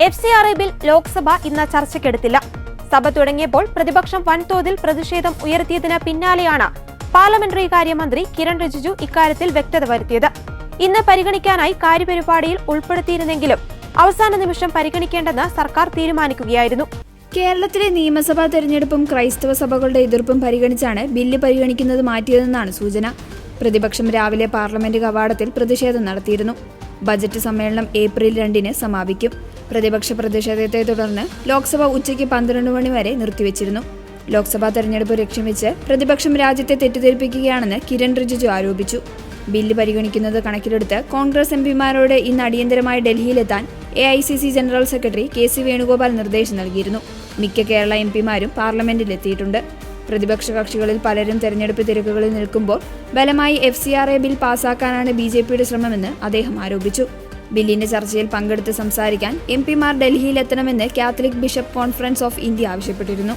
FCRA bill Lok Sabha ഇന്ന് ചർച്ചയ്ക്കെടുത്തില്ല. സഭ തുടങ്ങിയപ്പോൾ പ്രതിപക്ഷം വൻതോതിൽ പ്രതിഷേധം ഉയർത്തിയതിന് പിന്നാലെയാണ് പാർലമെന്ററി കാര്യമന്ത്രി കിരൺ റിജിജു ഇക്കാര്യത്തിൽ വ്യക്തത വരുത്തിയത്. ഇന്ന് പരിഗണിക്കാനായി കാര്യപരിപാടിയിൽ ഉൾപ്പെടുത്തിയിരുന്നെങ്കിലും അവസാന നിമിഷം പരിഗണിക്കേണ്ടെന്ന് സർക്കാർ തീരുമാനിക്കുകയായിരുന്നു. കേരളത്തിലെ നിയമസഭാ തെരഞ്ഞെടുപ്പും ക്രൈസ്തവ സഭകളുടെ എതിർപ്പും പരിഗണിച്ചാണ് ബില്ല് പരിഗണിക്കുന്നത് മാറ്റിയതെന്നാണ് സൂചന. പ്രതിപക്ഷം രാവിലെ പാർലമെന്റ് കവാടത്തിൽ പ്രതിഷേധം നടത്തിയിരുന്നു. ബജറ്റ് സമ്മേളനം ഏപ്രിൽ 2-ന് സമാപിക്കും. പ്രതിപക്ഷ പ്രതിഷേധത്തെ തുടർന്ന് ലോക്സഭ ഉച്ചയ്ക്ക് 12 മണി വരെ നിർത്തിവെച്ചിരുന്നു. ലോക്സഭാ തെരഞ്ഞെടുപ്പ് ലക്ഷ്യം വെച്ച് പ്രതിപക്ഷം രാജ്യത്തെ തെറ്റിദ്ധരിപ്പിക്കുകയാണെന്ന് കിരൺ റിജിജു ആരോപിച്ചു. ബില്ല് പരിഗണിക്കുന്നത് കണക്കിലെടുത്ത് കോൺഗ്രസ് എംപിമാരോട് ഇന്ന് അടിയന്തരമായി ഡൽഹിയിലെത്താൻ AICC general secretary KC Venugopal നിർദ്ദേശം നൽകിയിരുന്നു. മിക്ക കേരള എംപിമാരും പാർലമെന്റിലെത്തിയിട്ടുണ്ട്. പ്രതിപക്ഷ കക്ഷികളിൽ പലരും തെരഞ്ഞെടുപ്പ് തിരക്കുകളിൽ നിൽക്കുമ്പോൾ ബലമായി FCRA ബിൽ പാസാക്കാനാണ് BJPയുടെ ശ്രമമെന്ന് അദ്ദേഹം ആരോപിച്ചു. ബില്ലിന്റെ ചർച്ചയിൽ പങ്കെടുത്ത് സംസാരിക്കാൻ എംപിമാർ ഡൽഹിയിലെത്തണമെന്ന് Catholic bishop conference of India ആവശ്യപ്പെട്ടിരുന്നു.